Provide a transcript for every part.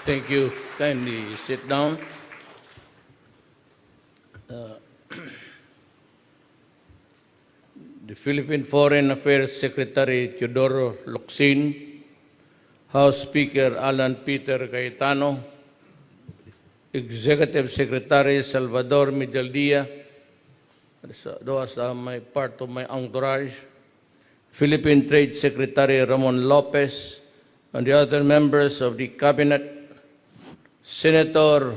Thank you. Kindly sit down. The Philippine Foreign Affairs Secretary Teodoro Locsin, House Speaker Alan Peter Cayetano, Executive Secretary Salvador Medjaldia, those are part of my entourage, Philippine Trade Secretary Ramon Lopez, and the other members of the Cabinet, Senator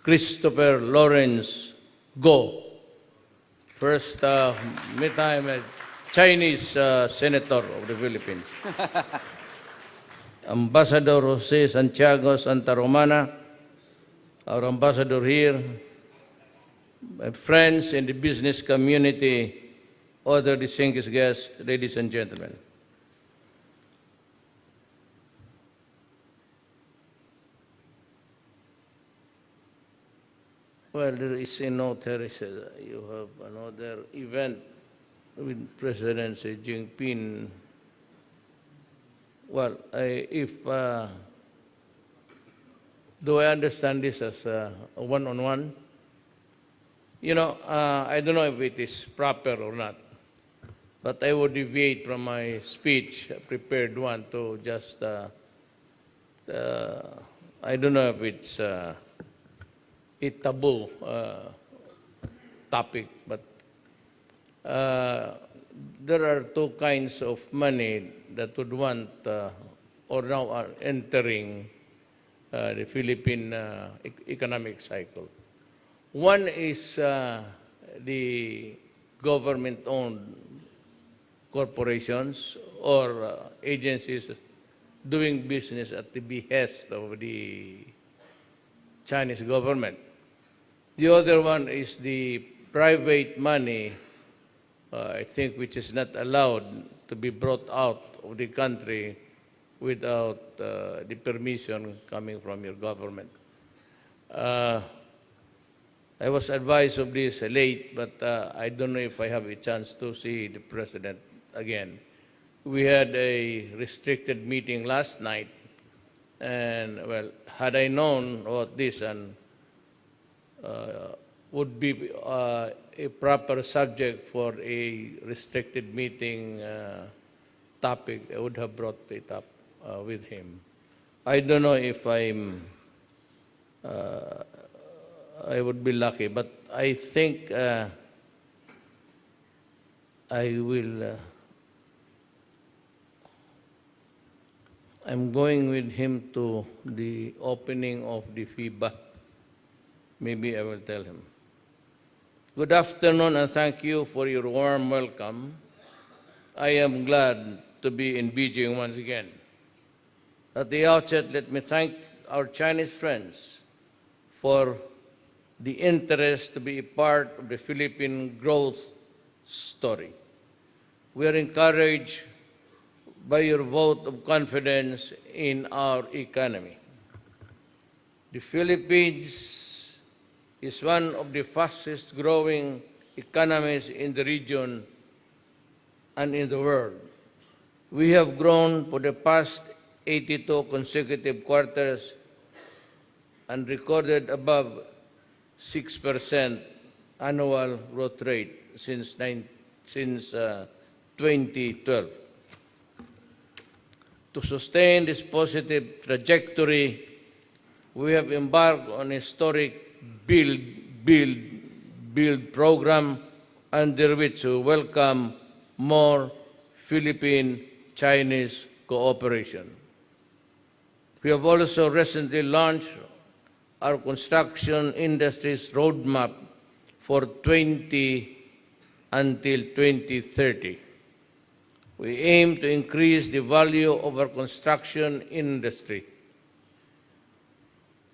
Christopher Lawrence Go. First, meet I'm a Chinese senator of the Philippines. Ambassador Jose Santiago Santa Romana, our ambassador here, my friends in the business community, other distinguished guests, ladies and gentlemen. Well, there is a note here, you have another event with President Xi Jinping. Well, do I understand this as a one-on-one? You know, I don't know if it is proper or not, but I would deviate from my speech, a prepared one, to just, I don't know if it's a taboo topic, but there are two kinds of money that would want or now are entering the Philippine economic cycle. One is the government-owned corporations or agencies doing business at the behest of the Chinese government. The other one is the private money, I think, which is not allowed to be brought out of the country without the permission coming from your government. I was advised of this late, but I don't know if I have a chance to see the President again. We had a restricted meeting last night, and, well, had I known about this and would be a proper subject for a restricted meeting topic, I would have brought it up with him. I don't know if I would be lucky, but I think I will. I'm going with him to the opening of the FIBA. Maybe I will tell him. Good afternoon, and thank you for your warm welcome. I am glad to be in Beijing once again. At the outset, let me thank our Chinese friends for the interest to be a part of the Philippine growth story. We are encouraged by your vote of confidence in our economy. The Philippines is one of the fastest growing economies in the region and in the world. We have grown for the past 82 consecutive quarters and recorded above 6% annual growth rate since 2012. To sustain this positive trajectory, we have embarked on a historic build program under which we welcome more Philippine-Chinese cooperation. We have also recently launched our construction industry's roadmap for 20 until 2030. We aim to increase the value of our construction industry.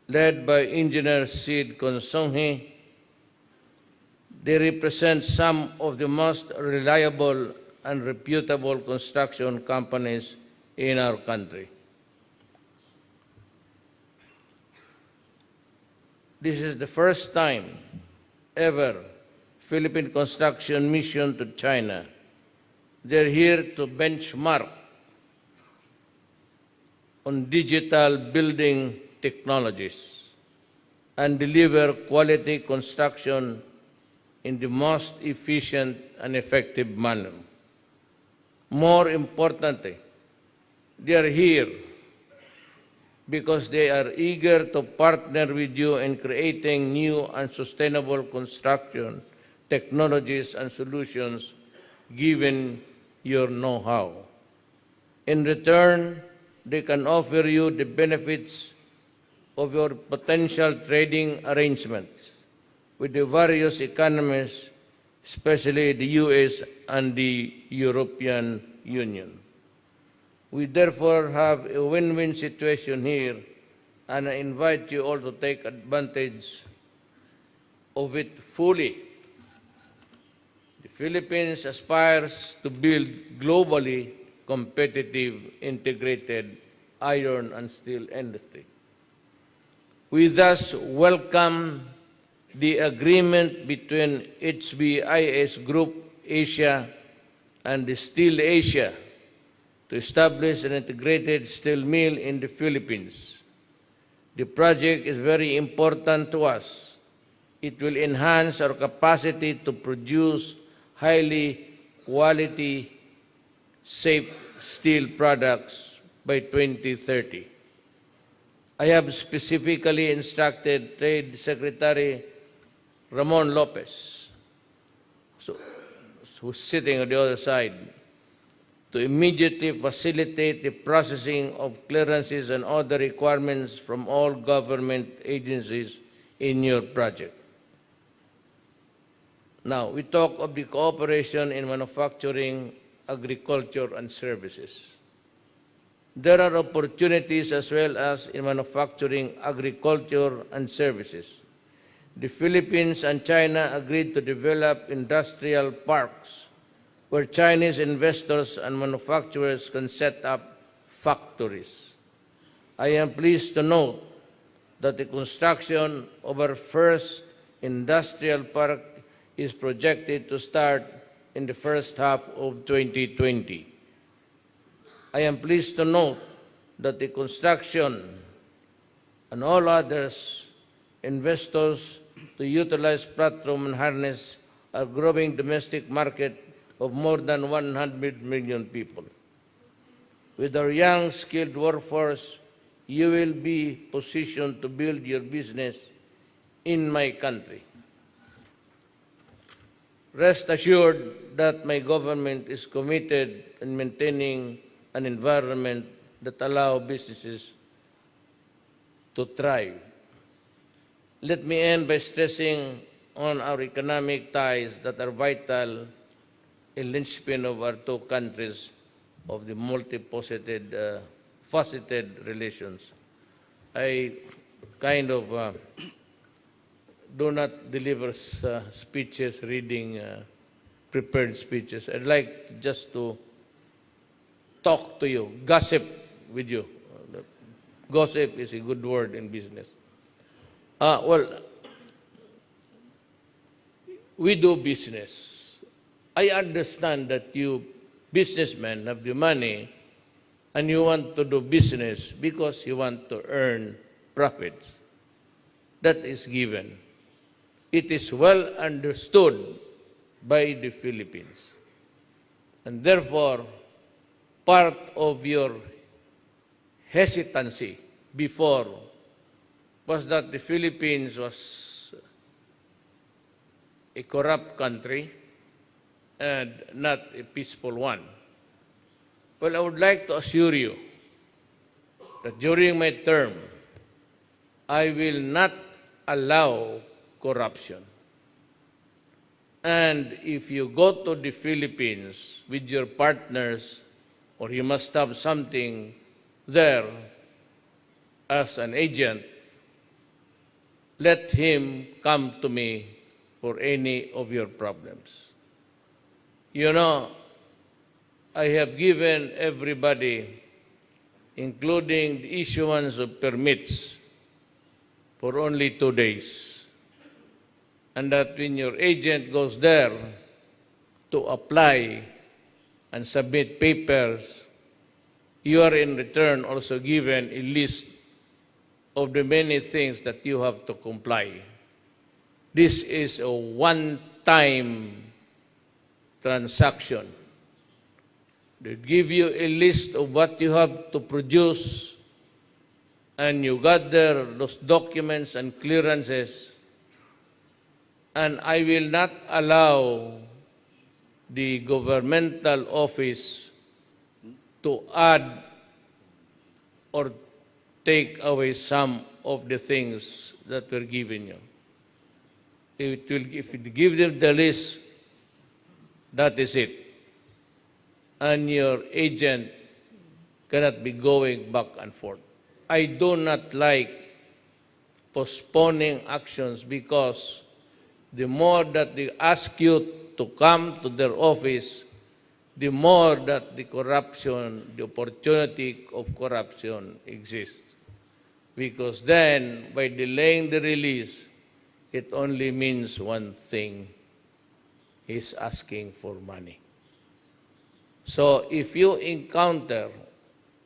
Led by Engineer Sid Consonghe, they represent some of the most reliable and reputable construction companies in our country. This is the first time ever Philippine construction mission to China. They're here to benchmark on digital building technologies and deliver quality construction in the most efficient and effective manner. More importantly, they are here because they are eager to partner with you in creating new and sustainable construction technologies and solutions given your know-how. In return, they can offer you the benefits of your potential trading arrangements with the various economies, especially the U.S. and the European Union. We therefore have a win-win situation here, and I invite you all to take advantage of it fully. The Philippines aspires to build globally competitive, integrated iron and steel industry. We thus welcome the agreement between HBIS Group Asia and the Steel Asia to establish an integrated steel mill in the Philippines. The project is very important to us. It will enhance our capacity to produce highly quality, safe steel products by 2030. I have specifically instructed Trade Secretary Ramon Lopez, who's sitting on the other side, to immediately facilitate the processing of clearances and other requirements from all government agencies in your project. Now, we talk of the cooperation in manufacturing, agriculture, and services. There are opportunities as well as in manufacturing, agriculture, and services. The Philippines and China agreed to develop industrial parks where Chinese investors and manufacturers can set up factories. I am pleased to note that the construction of our first industrial park is projected to start in the first half of 2020. I am pleased to note that the construction and all others investors to utilize platform and harness a growing domestic market of more than 100 million people. With our young, skilled workforce, you will be positioned to build your business in my country. Rest assured that my government is committed in maintaining an environment that allows businesses to thrive. Let me end by stressing on our economic ties that are vital, a linchpin of our two countries of the multifaceted relations. I kind of do not deliver speeches, reading prepared speeches. I'd like just to talk to you, gossip with you. Gossip is a good word in business. Well, we do business. I understand that you businessmen have the money and you want to do business because you want to earn profits. That is given. It is well understood by the Philippines. And therefore, part of your hesitancy before was that the Philippines was a corrupt country and not a peaceful one. Well, I would like to assure you that during my term, I will not allow corruption. And if you go to the Philippines with your partners, or you must have something there as an agent, let him come to me for any of your problems. You know, I have given everybody, including the issuance of permits, for only 2 days. And that when your agent goes there to apply and submit papers, you are in return also given a list of the many things that you have to comply. This is a one-time transaction. They give you a list of what you have to produce, and you gather those documents and clearances, and I will not allow the governmental office to add or take away some of the things that were given you. If you give them the list, that is it. And your agent cannot be going back and forth. I do not like postponing actions, because the more that they ask you to come to their office, the more that the corruption, the opportunity of corruption exists. Because then, by delaying the release, it only means one thing: he's asking for money. So if you encounter,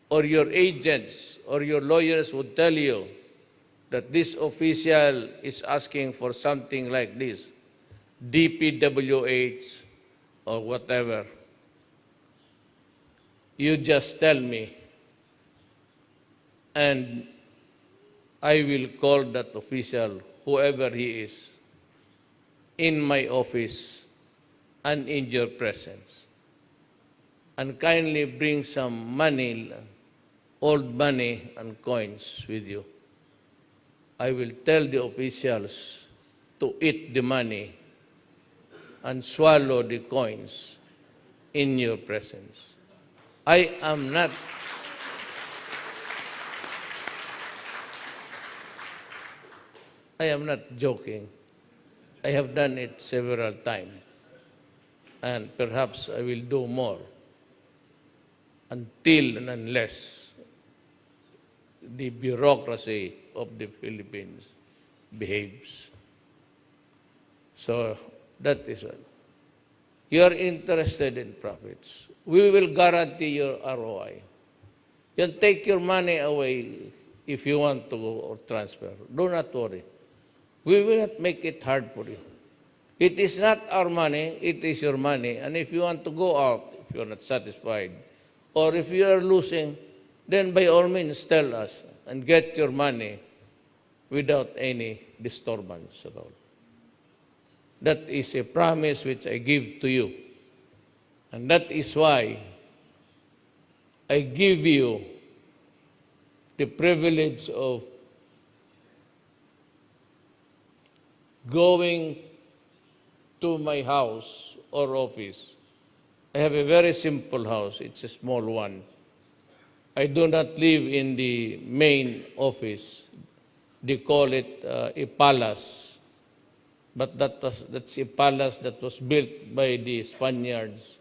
or your agents or your lawyers would tell you that this official is asking for something like this, DPWH or whatever, you just tell me, and I will call that official, whoever he is, in my office and in your presence, and kindly bring some money, old money and coins with you. I will tell the officials to eat the money and swallow the coins in your presence. I am not joking. I have done it several times, and perhaps I will do more until and unless the bureaucracy of the Philippines behaves. So that is all. You are interested in profits. We will guarantee your ROI. You can take your money away if you want to go or transfer. Do not worry. We will not make it hard for you. It is not our money, it is your money. And if you want to go out, if you are not satisfied, or if you are losing, then by all means tell us and get your money without any disturbance at all. That is a promise which I give to you. And that is why I give you the privilege of going to my house or office. I have a very simple house. It's a small one. I do not live in the main office. They call it a palace. But that's a palace that was built by the Spaniards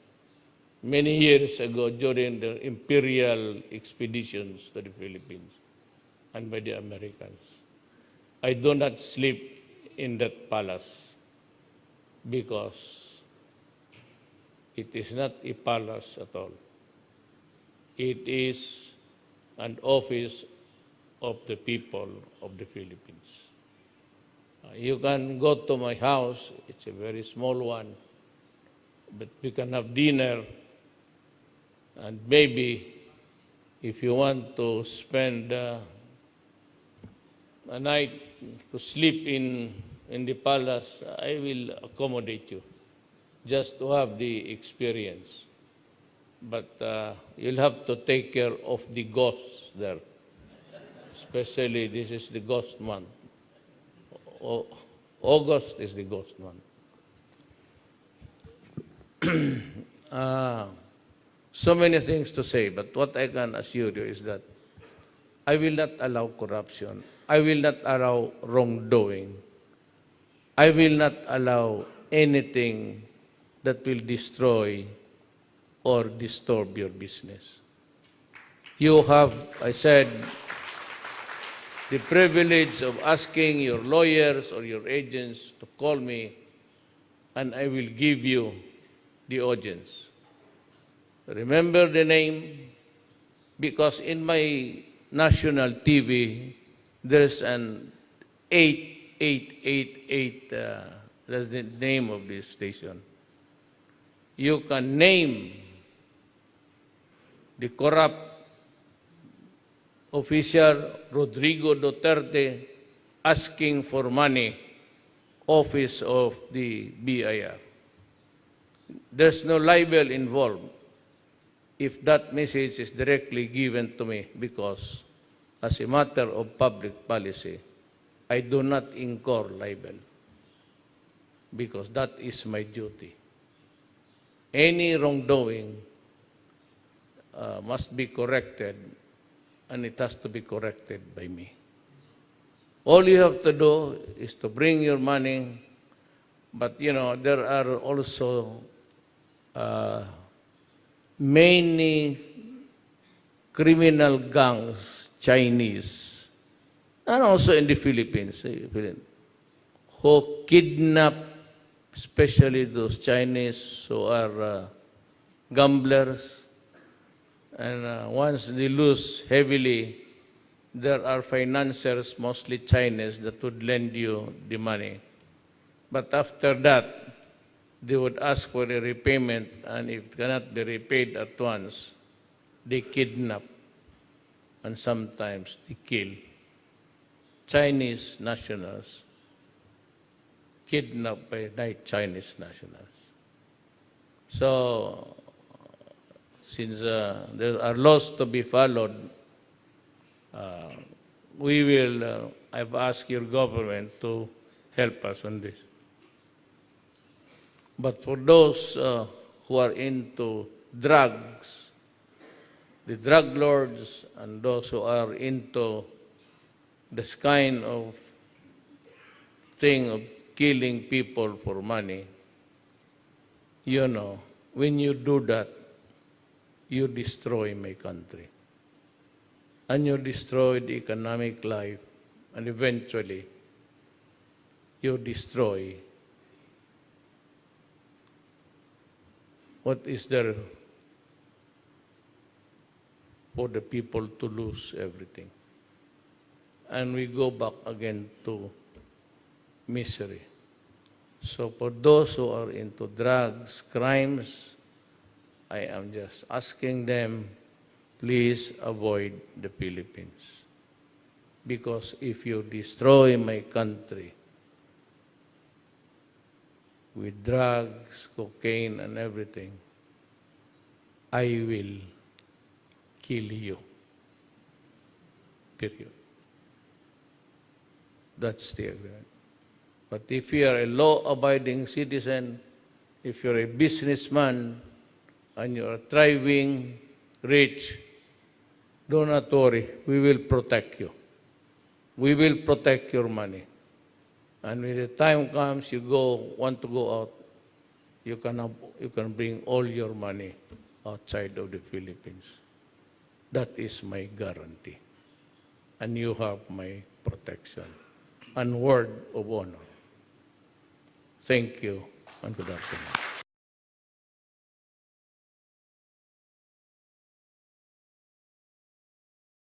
many years ago during the imperial expeditions to the Philippines and by the Americans. I do not sleep in that palace because it is not a palace at all. It is an office of the people of the Philippines. You can go to my house. It's a very small one, but we can have dinner, and maybe if you want to spend a night to sleep in the palace, I will accommodate you just to have the experience. But you'll have to take care of the ghosts there. Especially this is the ghost month. August is the ghost month. So many things to say, but what I can assure you is that I will not allow corruption. I will not allow wrongdoing. I will not allow anything that will destroy or disturb your business. You have, I said, the privilege of asking your lawyers or your agents to call me, and I will give you the audience. Remember the name, because in my national TV, there's an 8888, that's the name of this station. You can name the corrupt official Rodrigo Duterte asking for money, office of the BIR. There's no libel involved if that message is directly given to me, because as a matter of public policy, I do not incur libel because that is my duty. Any wrongdoing must be corrected, and it has to be corrected by me. All you have to do is to bring your money, but there are also many criminal gangs, Chinese, and also in the Philippines, who kidnap, especially those Chinese who are gamblers, and once they lose heavily, there are financiers, mostly Chinese, that would lend you the money. But after that, they would ask for a repayment, and if it cannot be repaid at once, they kidnap, and sometimes they kill. Chinese nationals kidnapped by Chinese nationals. So, since there are laws to be followed, I've asked your government to help us on this. But for those who are into drugs, the drug lords, and those who are into this kind of thing of killing people for money, when you do that, you destroy my country. And you destroy the economic life, and eventually you destroy what is there for the people to lose everything. And we go back again to misery. So for those who are into drugs, crimes, I am just asking them, please avoid the Philippines. Because if you destroy my country with drugs, cocaine, and everything, I will kill you. Period. That's the agreement. But if you are a law-abiding citizen, if you're a businessman, and you are thriving, rich, do not worry, we will protect you. We will protect your money. And when the time comes, you want to go out, you can bring all your money outside of the Philippines. That is my guarantee. And you have my protection and word of honor. Thank you, and good afternoon.